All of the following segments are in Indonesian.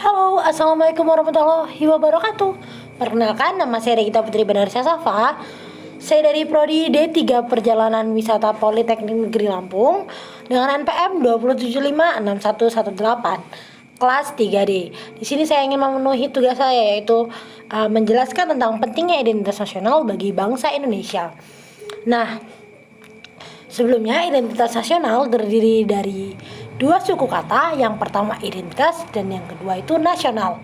Halo, assalamualaikum warahmatullahi wabarakatuh. Perkenalkan, nama saya Regita Putri Bandarsyah Safa. Saya dari Prodi D3 Perjalanan Wisata Politeknik Negeri Lampung dengan NPM 2756118 kelas 3D. Di sini saya ingin memenuhi tugas saya, yaitu menjelaskan tentang pentingnya identitas nasional bagi bangsa Indonesia. Nah, sebelumnya identitas nasional terdiri dari dua suku kata, yang pertama identitas dan yang kedua itu nasional.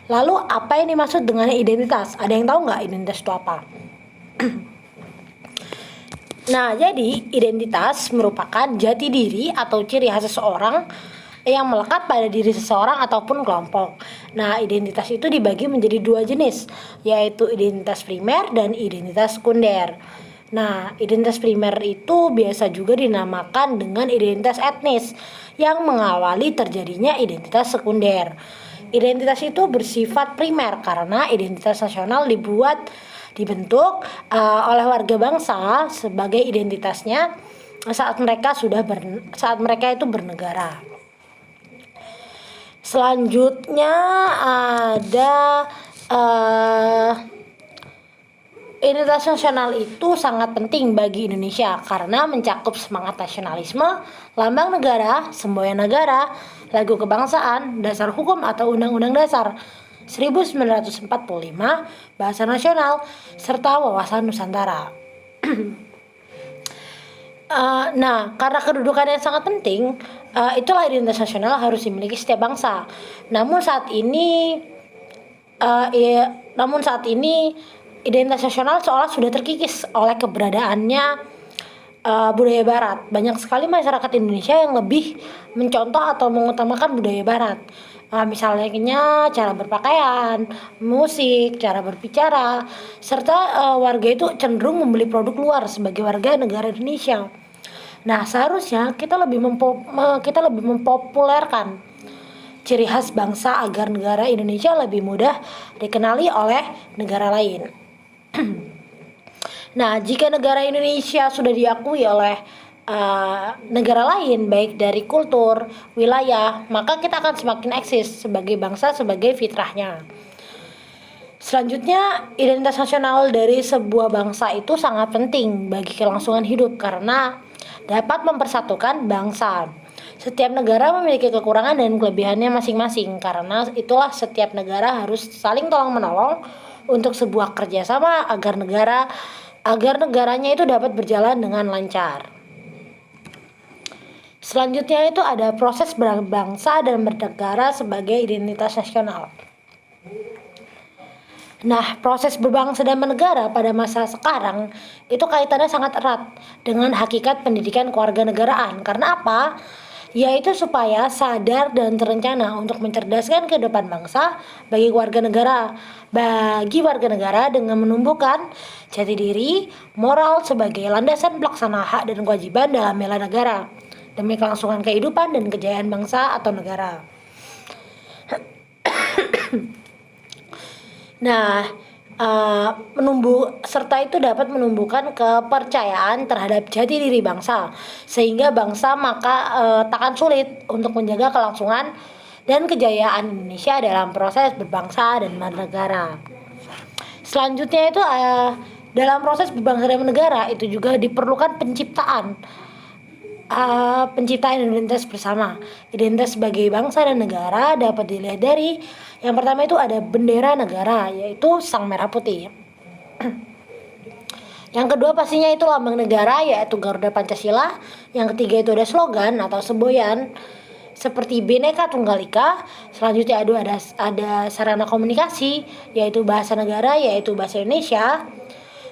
Lalu apa yang dimaksud dengan identitas? Ada yang tahu nggak identitas itu apa? Nah, jadi identitas merupakan jati diri atau ciri khas seseorang yang melekat pada diri seseorang ataupun kelompok. Nah, identitas itu dibagi menjadi dua jenis, yaitu identitas primer dan identitas sekunder. Nah, identitas primer itu biasa juga dinamakan dengan identitas etnis yang mengawali terjadinya identitas sekunder. Identitas itu bersifat primer karena identitas nasional dibentuk oleh warga bangsa sebagai identitasnya saat mereka itu bernegara. Selanjutnya ada identitas nasional itu sangat penting bagi Indonesia karena mencakup semangat nasionalisme, lambang negara, semboyan negara, lagu kebangsaan, dasar hukum atau Undang-Undang Dasar 1945, bahasa nasional, serta wawasan Nusantara. Nah, karena kedudukannya sangat penting, itulah identitas nasional harus dimiliki setiap bangsa. Namun saat ini identitas nasional seolah sudah terkikis oleh keberadaannya budaya Barat. Banyak sekali masyarakat Indonesia yang lebih mencontoh atau mengutamakan budaya Barat. Misalnya cara berpakaian, musik, cara berbicara, serta warga itu cenderung membeli produk luar sebagai warga negara Indonesia. Nah, seharusnya kita lebih mempopulerkan ciri khas bangsa agar negara Indonesia lebih mudah dikenali oleh negara lain. Nah, jika negara Indonesia sudah diakui oleh negara lain, baik dari kultur, wilayah, maka kita akan semakin eksis sebagai bangsa, sebagai fitrahnya. Selanjutnya, identitas nasional dari sebuah bangsa itu sangat penting bagi kelangsungan hidup karena dapat mempersatukan bangsa. Setiap negara memiliki kekurangan dan kelebihannya masing-masing. Karena itulah setiap negara harus saling tolong-menolong untuk sebuah kerjasama agar negaranya itu dapat berjalan dengan lancar. Selanjutnya itu ada proses berbangsa dan bernegara sebagai identitas nasional. Nah, proses berbangsa dan bernegara pada masa sekarang itu kaitannya sangat erat dengan hakikat pendidikan kewarganegaraan. Karena apa? Yaitu supaya sadar dan terencana untuk mencerdaskan kehidupan bangsa bagi warga negara dengan menumbuhkan jati diri, moral sebagai landasan pelaksana hak dan kewajiban dalam bela negara demi kelangsungan kehidupan dan kejayaan bangsa atau negara. Nah, serta itu dapat menumbuhkan kepercayaan terhadap jati diri bangsa, sehingga bangsa takkan sulit untuk menjaga kelangsungan dan kejayaan Indonesia dalam proses berbangsa dan bernegara. Selanjutnya itu dalam proses berbangsa dan bernegara itu juga diperlukan penciptaan identitas bersama. Identitas sebagai bangsa dan negara dapat dilihat dari yang pertama itu ada bendera negara, yaitu sang merah putih. Yang kedua pastinya itu lambang negara, yaitu Garuda Pancasila. Yang ketiga itu ada slogan atau semboyan seperti Bhinneka Tunggal Ika. Selanjutnya ada sarana komunikasi, yaitu bahasa negara, yaitu bahasa Indonesia.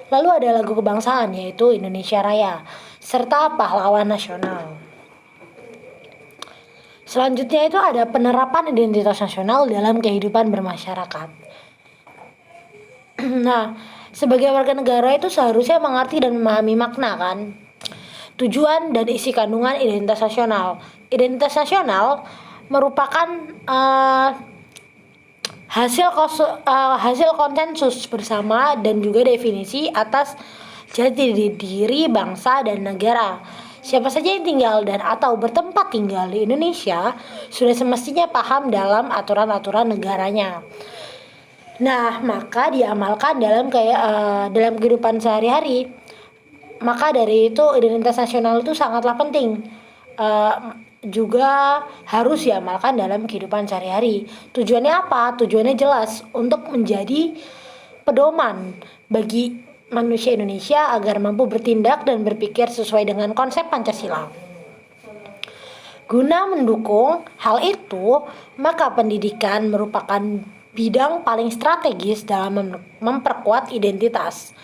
Lalu ada lagu kebangsaan, yaitu Indonesia Raya, serta pahlawan nasional. Selanjutnya itu ada penerapan identitas nasional dalam kehidupan bermasyarakat. Nah, sebagai warga negara itu seharusnya mengerti dan memahami makna kan, tujuan dan isi kandungan identitas nasional. Identitas nasional merupakan hasil konsensus bersama dan juga definisi atas jati diri bangsa dan negara Siapa saja yang tinggal dan atau bertempat tinggal di Indonesia sudah semestinya paham dalam aturan-aturan negaranya. Nah, maka diamalkan dalam kehidupan sehari-hari. Maka dari itu identitas nasional itu sangatlah penting. Eh, Juga harus diamalkan dalam kehidupan sehari-hari. Tujuannya apa? Tujuannya jelas untuk menjadi pedoman bagi manusia Indonesia agar mampu bertindak dan berpikir sesuai dengan konsep Pancasila. Guna mendukung hal itu, maka pendidikan merupakan bidang paling strategis dalam memperkuat identitas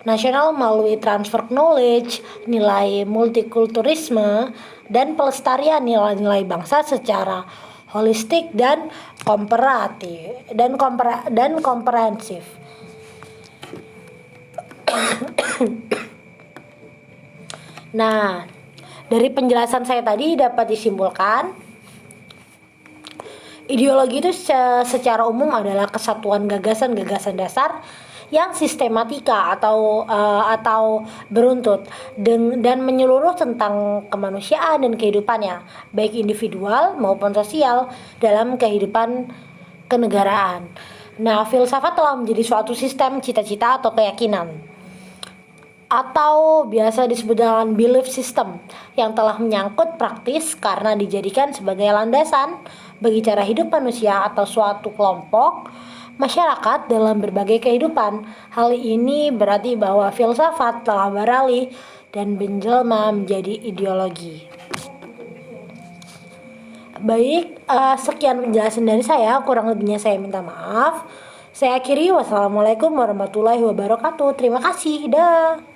nasional melalui transfer knowledge, nilai multikulturisme, dan pelestarian nilai-nilai bangsa secara holistik dan komprehensif. Nah, dari penjelasan saya tadi dapat disimpulkan ideologi itu secara umum adalah kesatuan gagasan-gagasan dasar yang sistematika atau beruntut dan menyeluruh tentang kemanusiaan dan kehidupannya, baik individual maupun sosial dalam kehidupan kenegaraan. Nah, filsafat telah menjadi suatu sistem cita-cita atau keyakinan atau biasa disebut dengan belief system yang telah menyangkut praktis karena dijadikan sebagai landasan bagi cara hidup manusia atau suatu kelompok masyarakat dalam berbagai kehidupan. Hal ini berarti bahwa filsafat telah beralih dan menjelma menjadi ideologi. Baik, sekian penjelasan dari saya, kurang lebihnya saya minta maaf. Saya akhiri, wassalamualaikum warahmatullahi wabarakatuh. Terima kasih, dah.